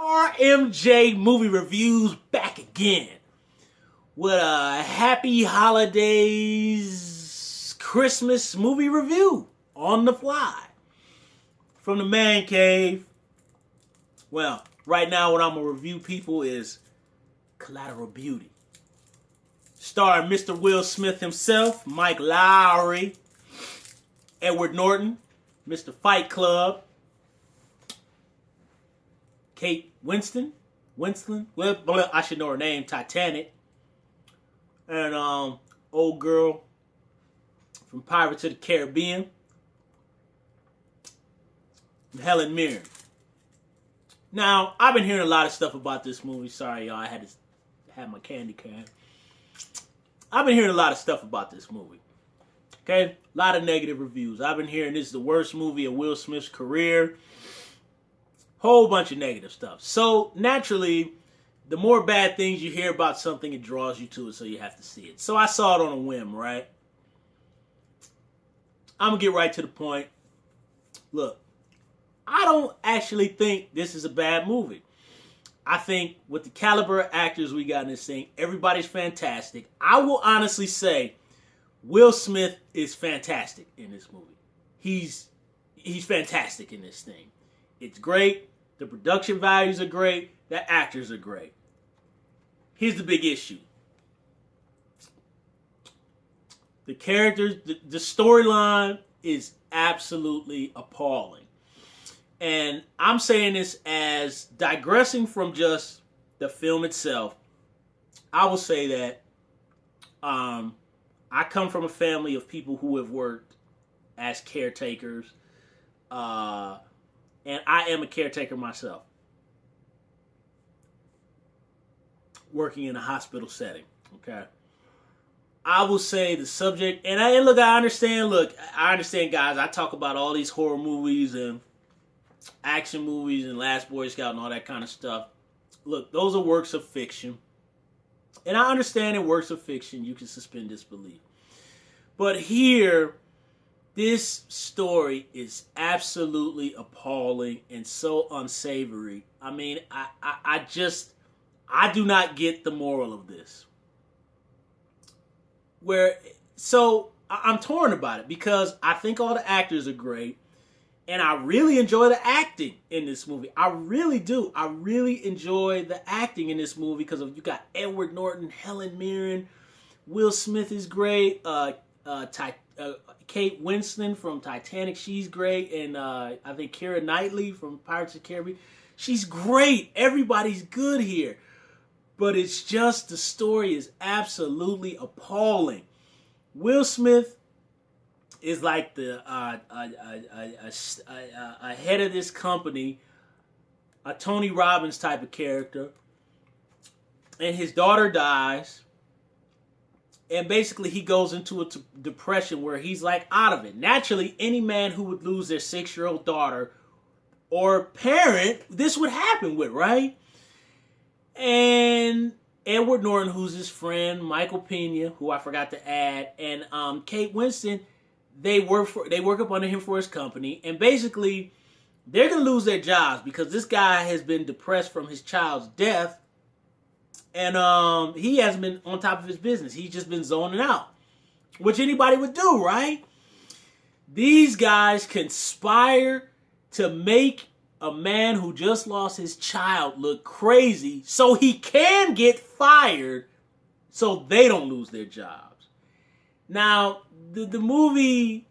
RMJ Movie Reviews back again with a happy holidays Christmas movie review on the fly from the man cave. Well, right now what I'm going to review, people, is Collateral Beauty. Starring Mr. Will Smith himself, Mike Lowry, Edward Norton, Mr. Fight Club, Kate Winslet, well, I should know her name, Titanic, and old girl from Pirates of the Caribbean, Helen Mirren. Now, I've been hearing a lot of stuff about this movie. Sorry, y'all, I had to have my candy can. I've been hearing a lot of stuff about this movie. Okay? A lot of negative reviews. I've been hearing this is the worst movie of Will Smith's career. Whole bunch of negative stuff. So, naturally, the more bad things you hear about something, it draws you to it, so you have to see it. So, I saw it on a whim, right? I'm going to get right to the point. Look, I don't actually think this is a bad movie. I think with the caliber of actors we got in this thing, everybody's fantastic. I will honestly say Will Smith is fantastic in this movie. He's fantastic in this thing. It's great. The production values are great. The actors are great. Here's the big issue. The characters, the storyline is absolutely appalling. And I'm saying this as digressing from just the film itself. I will say that I come from a family of people who have worked as caretakers. And I am a caretaker myself, working in a hospital setting, okay? I will say the subject, and I understand, guys, I talk about all these horror movies and action movies and Last Boy Scout and all that kind of stuff. Look, those are works of fiction. And I understand in works of fiction, you can suspend disbelief. But here, this story is absolutely appalling and so unsavory. I mean, I do not get the moral of this. So I'm torn about it because I think all the actors are great and I really enjoy the acting in this movie. I really do. I really enjoy the acting in this movie because you got Edward Norton, Helen Mirren, Will Smith is great, Kate Winslet from Titanic, she's great, and I think Keira Knightley from Pirates of the Caribbean, she's great. Everybody's good here, but it's just the story is absolutely appalling. Will Smith is like the a head of this company, a Tony Robbins type of character, and his daughter dies. And basically, he goes into a depression where he's like out of it. Naturally, any man who would lose their 6-year-old daughter or parent, this would happen with, right? And Edward Norton, who's his friend, Michael Pena, who I forgot to add, and Kate Winslet, they work up under him for his company. And basically, they're going to lose their jobs because this guy has been depressed from his child's death. And he hasn't been on top of his business. He's just been zoning out, which anybody would do, right? These guys conspire to make a man who just lost his child look crazy so he can get fired so they don't lose their jobs. Now, the movie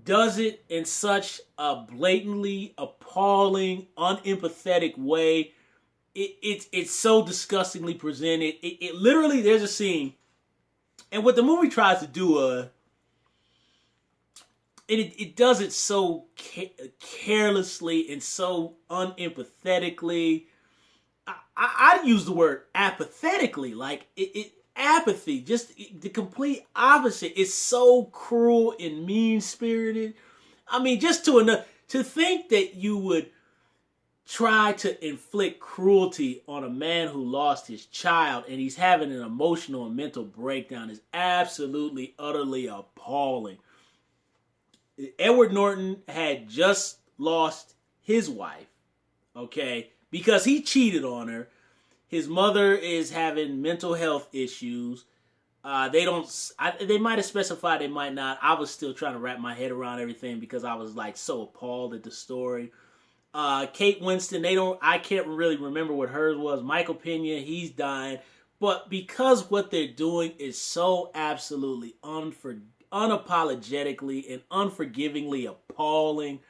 does it in such a blatantly appalling, unempathetic way. It's so disgustingly presented. It literally, there's a scene, and what the movie tries to do, it does it so carelessly and so unempathetically. I use the word apathetically, like apathy, just the complete opposite. It's so cruel and mean-spirited. I mean, just to think that you would try to inflict cruelty on a man who lost his child and he's having an emotional and mental breakdown is absolutely, utterly appalling. Edward Norton had just lost his wife, okay, because he cheated on her. His mother is having mental health issues. They don't. They might have specified. They might not. I was still trying to wrap my head around everything because I was like so appalled at the story. Kate Winslet. They don't. I can't really remember what hers was. Michael Pena. He's dying. But because what they're doing is so absolutely unapologetically and unforgivingly appalling,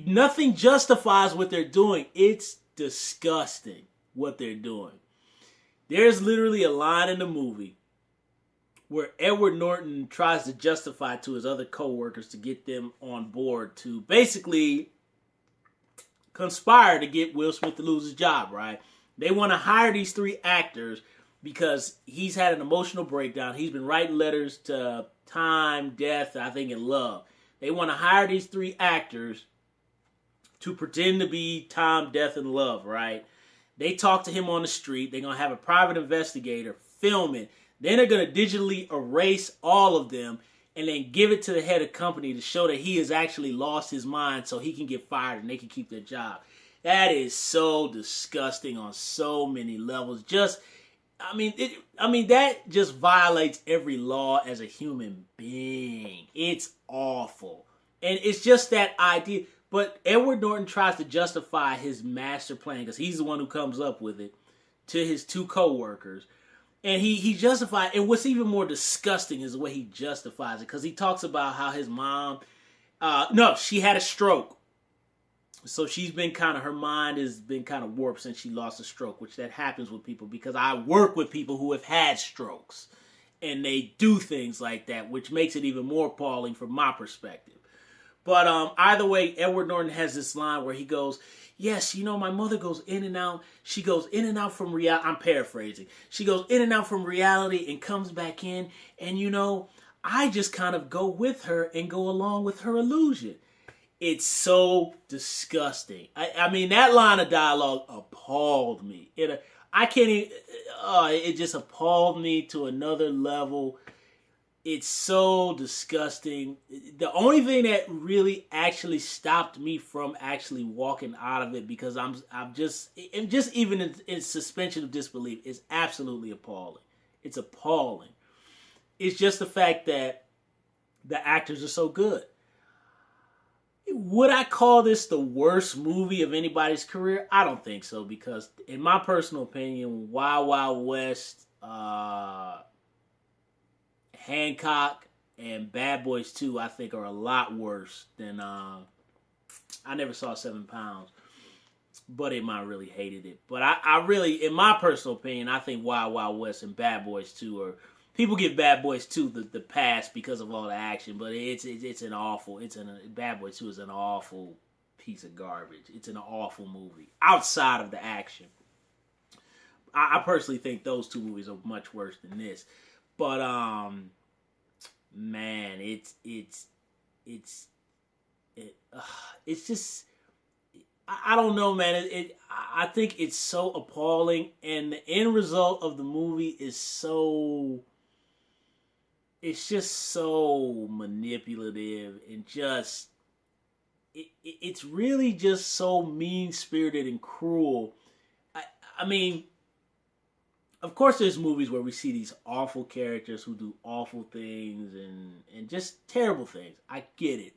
nothing justifies what they're doing. It's disgusting what they're doing. There's literally a line in the movie where Edward Norton tries to justify to his other co-workers to get them on board to basically conspire to get Will Smith to lose his job, right? They want to hire these 3 actors because he's had an emotional breakdown. He's been writing letters to time, death, I think, and love. They want to hire these 3 actors to pretend to be time, death, and love, right? They talk to him on the street. They're going to have a private investigator film it. Then they're going to digitally erase all of them and then give it to the head of company to show that he has actually lost his mind so he can get fired and they can keep their job. That is so disgusting on so many levels. That just violates every law as a human being. It's awful. And it's just that idea. But Edward Norton tries to justify his master plan because he's the one who comes up with it to his 2 co-workers. And he justified, and what's even more disgusting is the way he justifies it because he talks about how his mom, she had a stroke. So her mind has been kind of warped since she lost a stroke, which that happens with people because I work with people who have had strokes and they do things like that, which makes it even more appalling from my perspective. But either way, Edward Norton has this line where he goes, yes, my mother goes in and out. She goes in and out from reality. I'm paraphrasing. She goes in and out from reality and comes back in. And, I just kind of go with her and go along with her illusion. It's so disgusting. That line of dialogue appalled me. It just appalled me to another level. It's so disgusting. The only thing that really actually stopped me from actually walking out of it because I'm just even in suspension of disbelief is absolutely appalling. It's appalling. It's just the fact that the actors are so good. Would I call this the worst movie of anybody's career? I don't think so because in my personal opinion, Wild Wild West, Hancock, and Bad Boys 2, I think, are a lot worse than... I never saw 7 Pounds, but I really hated it. But I really, in my personal opinion, I think Wild Wild West and Bad Boys 2 are... People give Bad Boys 2 the pass because of all the action, but Bad Boys 2 is an awful piece of garbage. It's an awful movie outside of the action. I personally think those 2 movies are much worse than this. But man, it's just, I don't know, man. I think it's so appalling, and the end result of the movie is so. It's just so manipulative and just. It's really just so mean-spirited and cruel. Of course, there's movies where we see these awful characters who do awful things and just terrible things. I get it.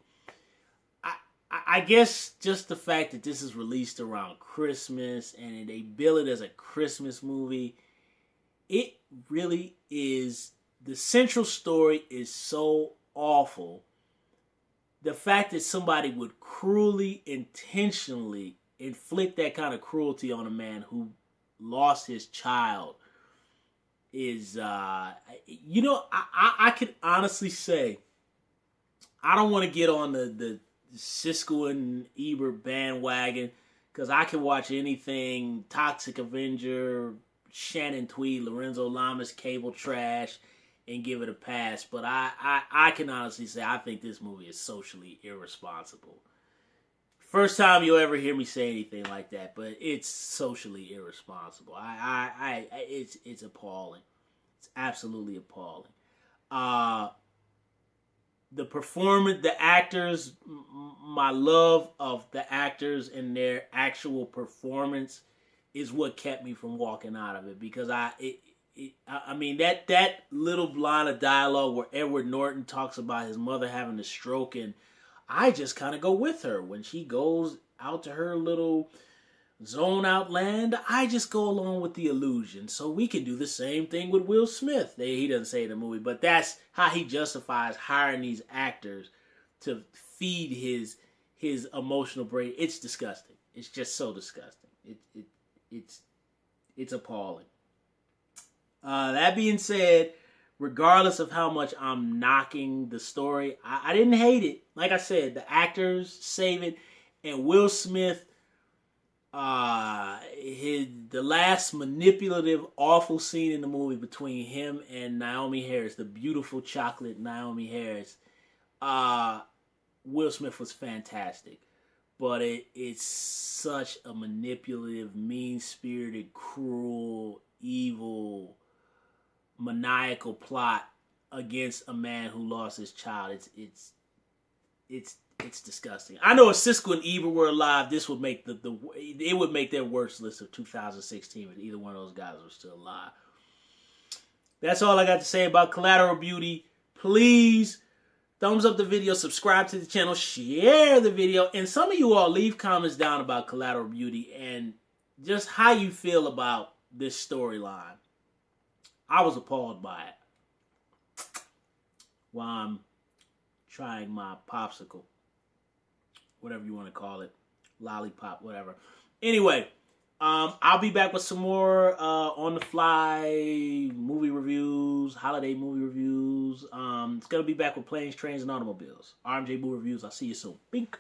I guess just the fact that this is released around Christmas and they bill it as a Christmas movie, it really is. The central story is so awful. The fact that somebody would cruelly, intentionally inflict that kind of cruelty on a man who lost his child is, I could honestly say, I don't want to get on the Siskel and Ebert bandwagon because I can watch anything Toxic Avenger, Shannon Tweed, Lorenzo Lamas, Cable Trash, and give it a pass. But I can honestly say I think this movie is socially irresponsible. First time you'll ever hear me say anything like that, but it's socially irresponsible. It's appalling. It's absolutely appalling. the performance, the actors, my love of the actors and their actual performance is what kept me from walking out of it, because I mean that little line of dialogue where Edward Norton talks about his mother having a stroke, and I just kind of go with her when she goes out to her little zone out land. I just go along with the illusion. So we can do the same thing with Will Smith. He doesn't say it in the movie, but that's how he justifies hiring these actors to feed his emotional brain. It's disgusting. It's just so disgusting. It's appalling. That being said, regardless of how much I'm knocking the story, I didn't hate it. Like I said, the actors save it, and Will Smith, the last manipulative, awful scene in the movie between him and Naomi Harris, the beautiful chocolate Naomi Harris, Will Smith was fantastic. But it's such a manipulative, mean-spirited, cruel, evil, maniacal plot against a man who lost his child. It's disgusting. I know if Siskel and Ebert were alive, this would make it would make their worst list of 2016 if either one of those guys were still alive. That's all I got to say about Collateral Beauty. Please thumbs up the video, subscribe to the channel, share the video, and some of you all leave comments down about Collateral Beauty and just how you feel about this storyline. I was appalled by it while I'm trying my popsicle, whatever you want to call it, lollipop, whatever. Anyway, I'll be back with some more on-the-fly movie reviews, holiday movie reviews. It's going to be back with Planes, Trains, and Automobiles. RMJ Movie Reviews. I'll see you soon. Bink.